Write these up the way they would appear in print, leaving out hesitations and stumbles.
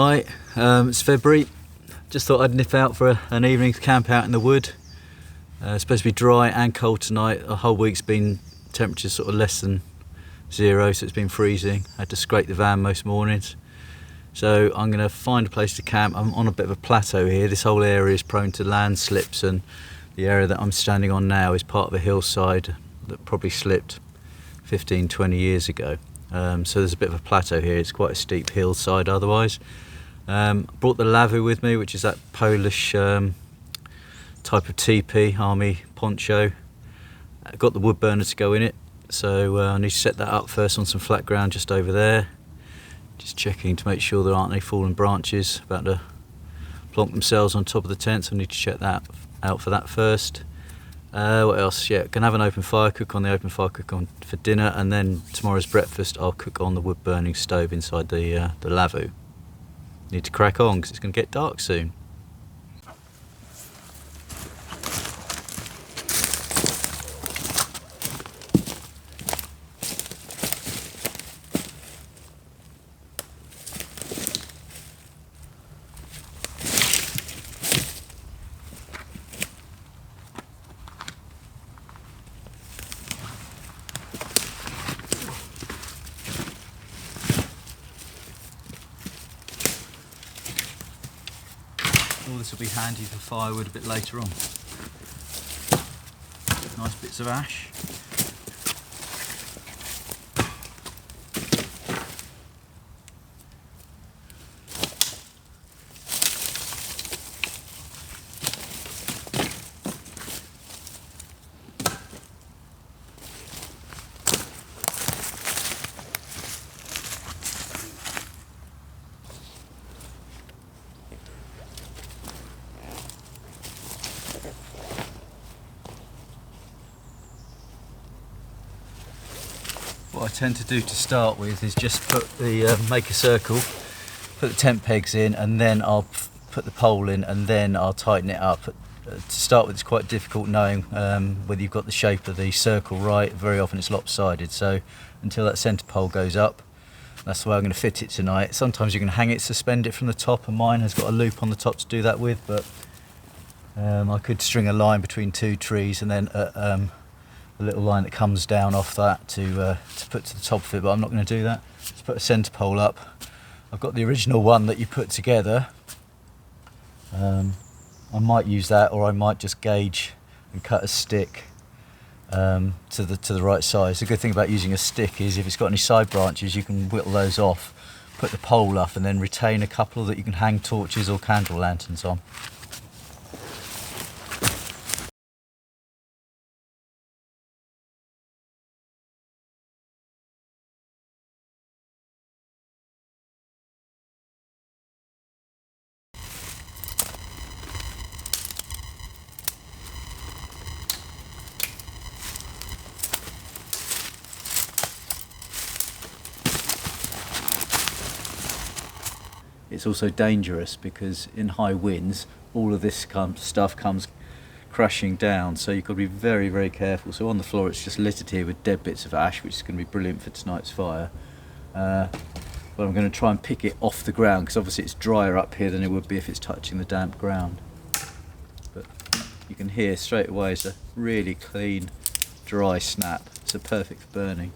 Hi, it's February. Just thought I'd nip out for an evening's camp out in the wood. It's supposed to be dry and cold tonight. The whole week's been temperatures sort of less than 0, so it's been freezing. I had to scrape the van most mornings. So I'm going to find a place to camp. I'm on a bit of a plateau here. This whole area is prone to landslips, and the area that I'm standing on now is part of a hillside that probably slipped 15-20 years ago. So there's a bit of a plateau here. It's quite a steep hillside otherwise. Brought the Lavvu with me, which is that Polish type of teepee, army poncho. Got the wood burner to go in it, so I need to set that up first on some flat ground just over there. Just checking to make sure there aren't any fallen branches about to plonk themselves on top of the tent, so I need to check that out for that first. What else? Yeah, can have an open fire, cook on the open fire, cook on for dinner, and then tomorrow's breakfast I'll cook on the wood burning stove inside the Lavvu. Need to crack on because it's going to get dark soon. All this will be handy for firewood a bit later on. Nice bits of ash. What I tend to do to start with is just put the make a circle, put the tent pegs in, and then I'll put the pole in, and then I'll tighten it up. To start with, it's quite difficult knowing whether you've got the shape of the circle right. Very often it's lopsided, so until that centre pole goes up, that's the way I'm going to fit it tonight. Sometimes you can hang it, suspend it from the top, and mine has got a loop on the top to do that with, but I could string a line between two trees and then a little line that comes down off that to put to the top of it, but I'm not going to do that. Just put a centre pole up. I've got the original one that you put together. I might use that, or I might just gauge and cut a stick to the right size. The good thing about using a stick is if it's got any side branches, you can whittle those off, put the pole up, and then retain a couple that you can hang torches or candle lanterns on. It's also dangerous because in high winds all of this stuff comes crashing down, so you've got to be very, very careful. So on the floor it's just littered here with dead bits of ash, which is going to be brilliant for tonight's fire. But I'm going to try and pick it off the ground because obviously it's drier up here than it would be if it's touching the damp ground. But you can hear straight away it's a really clean, dry snap. It's perfect for burning.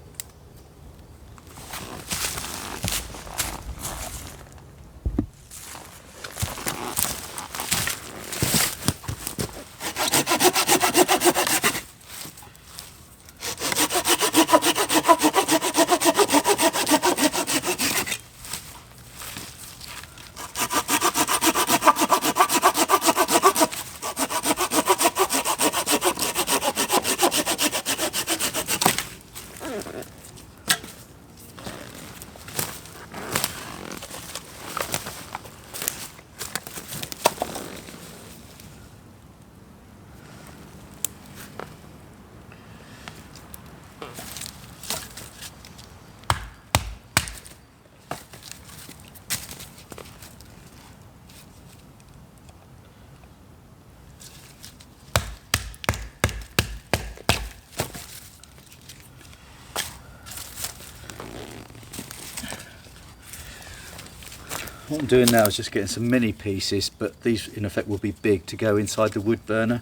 what I'm doing now is just getting some mini pieces, but these in effect will be big to go inside the wood burner,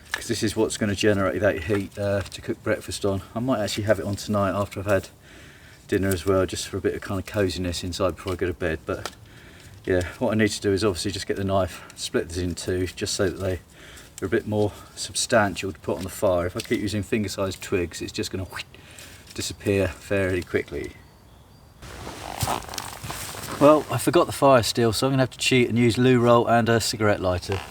because this is what's going to generate that heat to cook breakfast on. I might actually have it on tonight after I've had dinner as well, just for a bit of kind of coziness inside before I go to bed. But yeah, what I need to do is obviously just get the knife, split this in two, just so that they're a bit more substantial to put on the fire. If I keep using finger-sized twigs, it's just going to disappear fairly quickly. Well, I forgot the fire still, so I'm going to have to cheat and use loo roll and a cigarette lighter.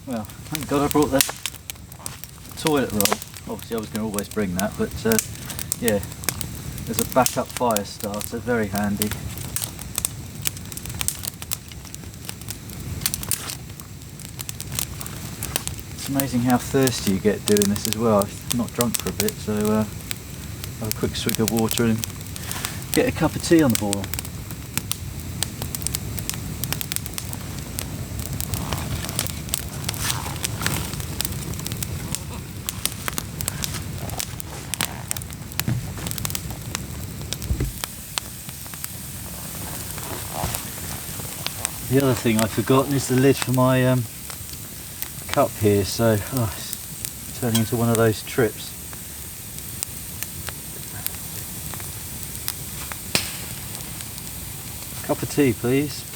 Well, thank God I brought the toilet roll. Obviously I was going to always bring that, but yeah, there's a backup fire starter, very handy. It's amazing how thirsty you get doing this as well. I'm not drunk for a bit, so have a quick swig of water and get a cup of tea on the boil. The other thing I've forgotten is the lid for my cup here, so it's turning into one of those trips. Cup of tea, please.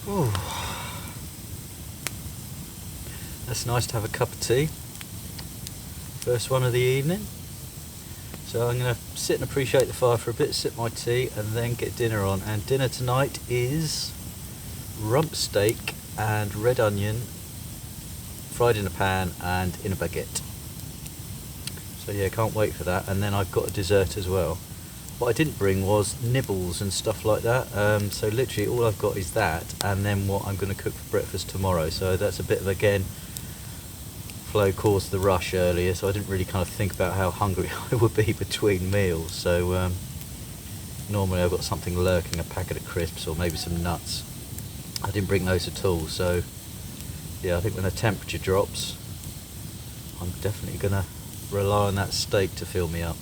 Ooh. That's nice to have a cup of tea. First one of the evening. So I'm going to sit and appreciate the fire for a bit, sip my tea and then get dinner on. And dinner tonight is rump steak and red onion fried in a pan and in a baguette. So yeah, can't wait for that. And then I've got a dessert as well. What I didn't bring was nibbles and stuff like that, so literally all I've got is that and then what I'm going to cook for breakfast tomorrow. So that's a bit of, again, Flo caused the rush earlier, so I didn't really kind of think about how hungry I would be between meals. So normally I've got something lurking, a packet of crisps or maybe some nuts. I didn't bring those at all, so yeah, I think when the temperature drops I'm definitely going to rely on that steak to fill me up.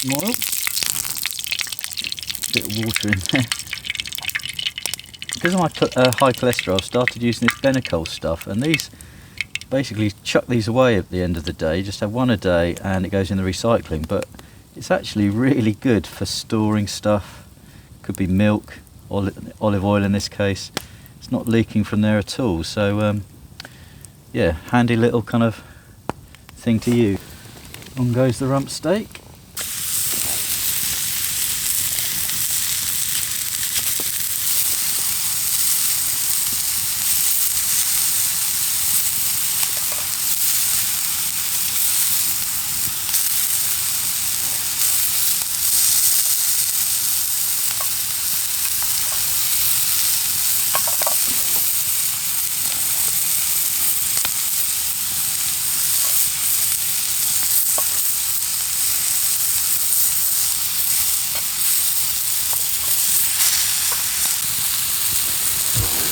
Some oil, a bit of water in there. Because of my high cholesterol, I've started using this Benecol stuff, and these basically chuck these away at the end of the day. Just have one a day and it goes in the recycling, but it's actually really good for storing stuff. Could be milk, olive oil in this case. It's not leaking from there at all, so yeah, handy little kind of thing to use. On goes the rump steak.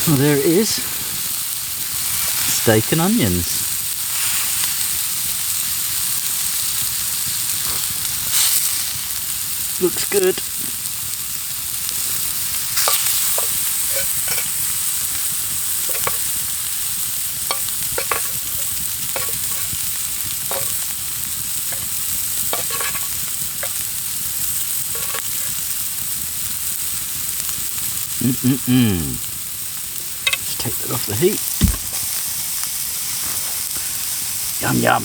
Well, there it is. Steak and onions. Looks good. Let's take that off the heat. Yum yum.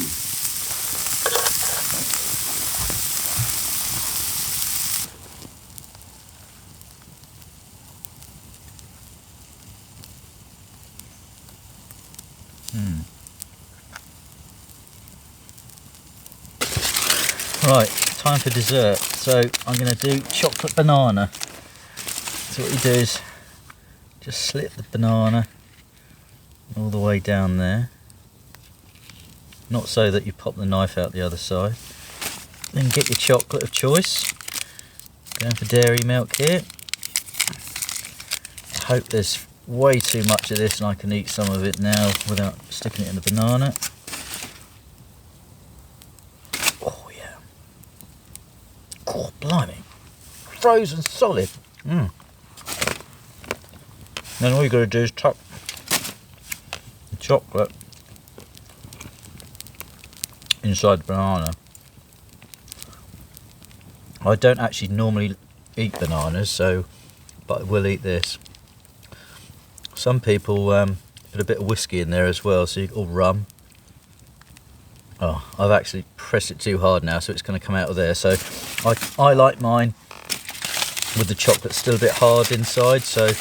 Right, time for dessert. So I'm going to do chocolate banana. So what you do is just slip the banana all the way down there. Not so that you pop the knife out the other side. Then get your chocolate of choice. Going for dairy milk here. I hope there's way too much of this and I can eat some of it now without sticking it in the banana. Oh yeah. Oh blimey. Frozen solid. Then all you got to do is tuck the chocolate inside the banana. I don't actually normally eat bananas, but I will eat this. Some people put a bit of whiskey in there as well, or rum. Oh, I've actually pressed it too hard now, so it's going to come out of there. So I like mine with the chocolate still a bit hard inside, so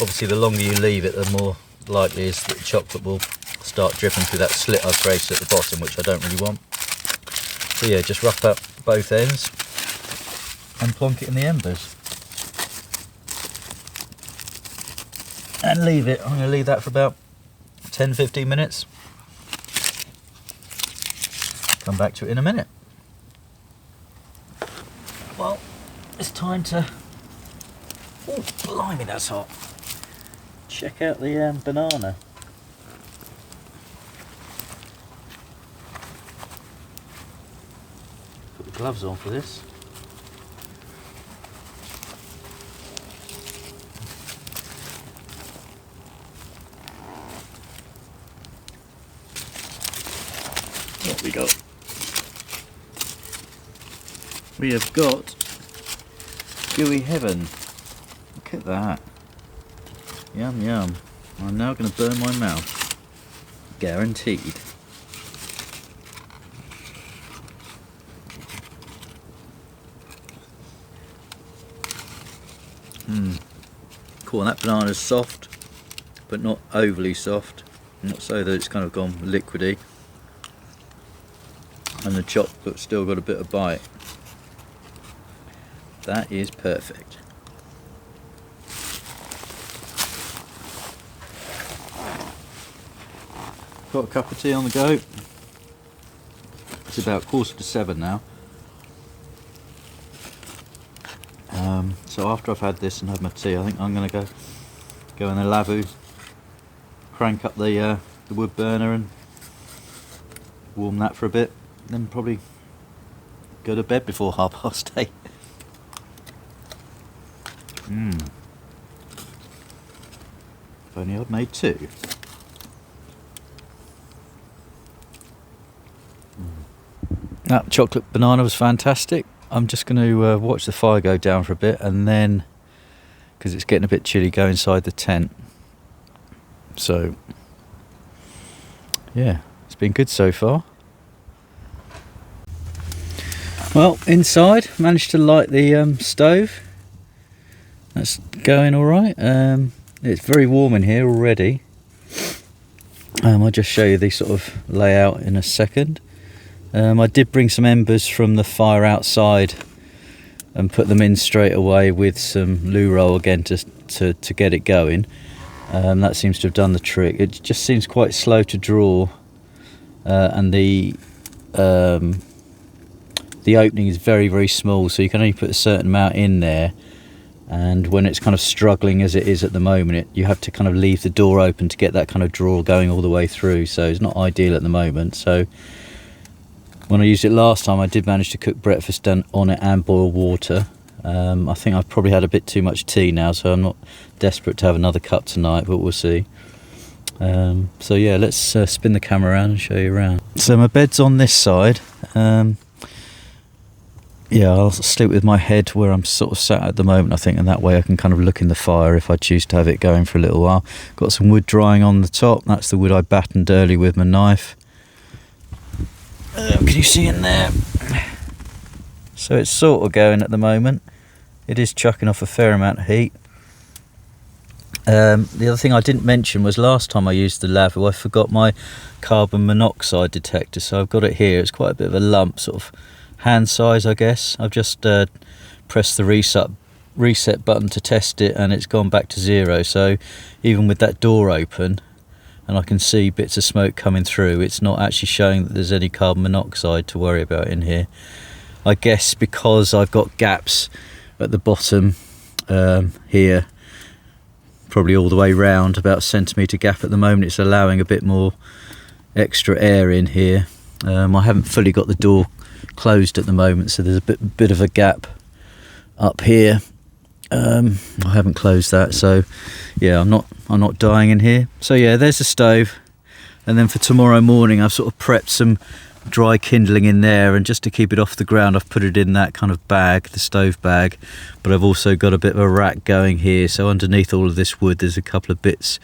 obviously the longer you leave it, the more likely is that the chocolate will start dripping through that slit I've created at the bottom, which I don't really want. So yeah, just rough up both ends and plonk it in the embers. And leave it. I'm going to leave that for about 10-15 minutes. Come back to it in a minute. Well, it's time to... Oh, blimey, that's hot. Check out the banana. Put the gloves on for this. What we got? We have got gooey heaven. Look at that. Yum yum. I'm now going to burn my mouth. Guaranteed. Cool, and that banana's soft, but not overly soft. Not so that it's kind of gone liquidy. And the chocolate's still got a bit of bite. That is perfect. Got a cup of tea on the go. It's about 7:15 now. So after I've had this and had my tea, I think I'm going to go in the Lavvu, crank up the wood burner and warm that for a bit, then probably go to bed before 8:30. If only I'd made two. That chocolate banana was fantastic. I'm just going to watch the fire go down for a bit, and then, because it's getting a bit chilly, go inside the tent. So yeah, it's been good so far. Well, inside, managed to light the stove. That's going all right. It's very warm in here already. I'll just show you the sort of layout in a second. I did bring some embers from the fire outside and put them in straight away with some loo roll again to get it going. That seems to have done the trick. It just seems quite slow to draw, and the opening is very, very small, so you can only put a certain amount in there. and when it's kind of struggling as it is at the moment, you have to kind of leave the door open to get that kind of draw going all the way through, so it's not ideal at the moment. So when I used it last time, I did manage to cook breakfast on it and boil water. I think I've probably had a bit too much tea now, so I'm not desperate to have another cup tonight, but we'll see. So yeah, let's spin the camera around and show you around. So my bed's on this side. Yeah, I'll sleep with my head where I'm sort of sat at the moment, I think, and that way I can kind of look in the fire if I choose to have it going for a little while. Got some wood drying on the top. That's the wood I battened early with my knife. Can you see in there? So it's sort of going at the moment. It is chucking off a fair amount of heat. The other thing I didn't mention was last time I used the Lavvu, I forgot my carbon monoxide detector, so I've got it here. It's quite a bit of a lump, sort of hand size, I guess. I've just pressed the reset button to test it, and it's gone back to 0. So even with that door open and I can see bits of smoke coming through, it's not actually showing that there's any carbon monoxide to worry about in here. I guess because I've got gaps at the bottom here, probably all the way round, about a centimetre gap at the moment, it's allowing a bit more extra air in here. I haven't fully got the door closed at the moment, so there's a bit of a gap up here. I haven't closed that, so yeah, I'm not dying in here. So yeah, there's the stove, and then for tomorrow morning I've sort of prepped some dry kindling in there, and just to keep it off the ground I've put it in that kind of bag, the stove bag, but I've also got a bit of a rack going here, so underneath all of this wood there's a couple of bits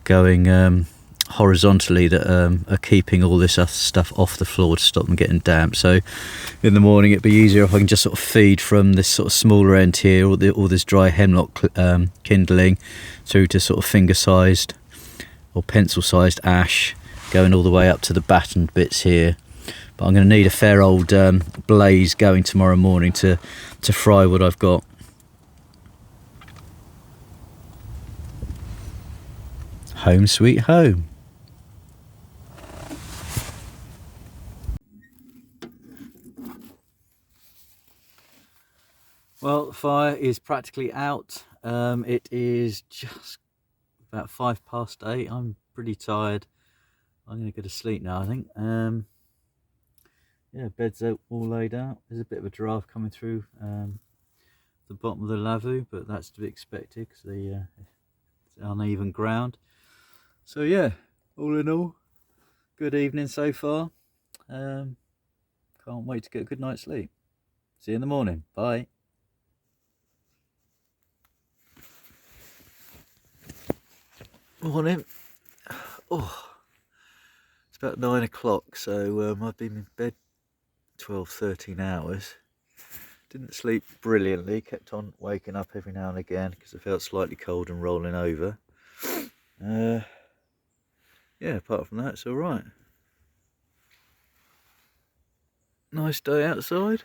going horizontally that are keeping all this stuff off the floor to stop them getting damp. So in the morning it'd be easier if I can just sort of feed from this sort of smaller end here, all this dry hemlock kindling, through to sort of finger sized or pencil sized ash, going all the way up to the battened bits here. But I'm going to need a fair old blaze going tomorrow morning to fry what I've got. Home sweet home. Well, the fire is practically out. It is just about 8:05. I'm pretty tired. I'm going to go to sleep now, I think. Yeah, bed's all laid out. There's a bit of a draft coming through the bottom of the Lavvu, but that's to be expected because it's uneven ground. So yeah, all in all, good evening so far. Can't wait to get a good night's sleep. See you in the morning. Bye. Morning. Oh, it's about 9 o'clock, so I've been in bed 12-13 hours. Didn't sleep brilliantly, kept on waking up every now and again because I felt slightly cold and rolling over. Yeah, apart from that, it's all right. Nice day outside.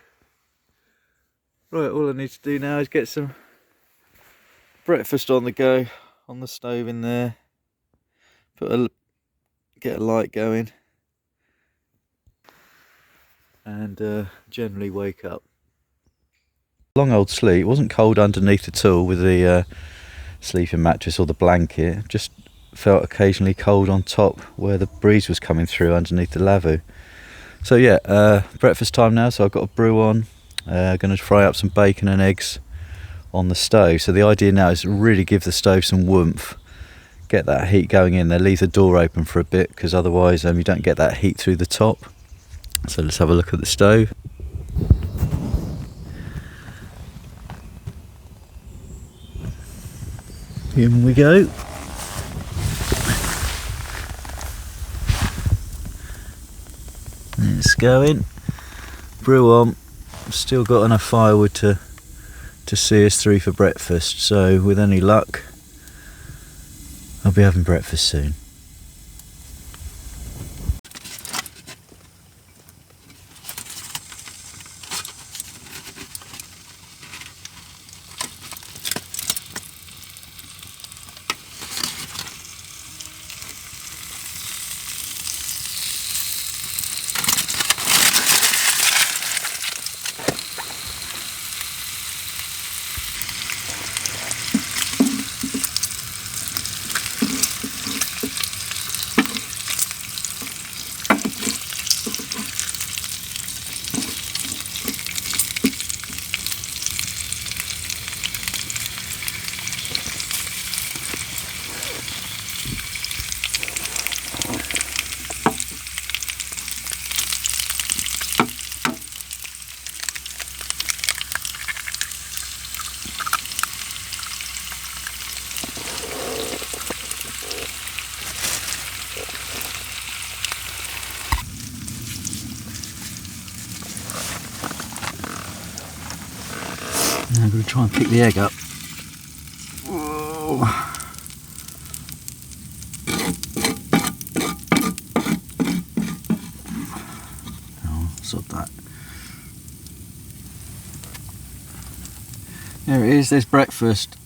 Right, all I need to do now is get some breakfast on the go on the stove in there. Get a light going, and generally wake up. Long old sleep. It wasn't cold underneath at all with the sleeping mattress or the blanket. Just felt occasionally cold on top where the breeze was coming through underneath the Lavvu. So yeah, breakfast time now, so I've got a brew on. Going to fry up some bacon and eggs on the stove. So the idea now is to really give the stove some warmth, get that heat going in there, leave the door open for a bit because otherwise you don't get that heat through the top. So let's have a look at the stove. In we go. It's going. Brew on. Still got enough firewood to see us through for breakfast, so with any luck I'll be having breakfast soon. Now I'm going to try and pick the egg up. Whoa. Oh, sod that. There it is, there's breakfast.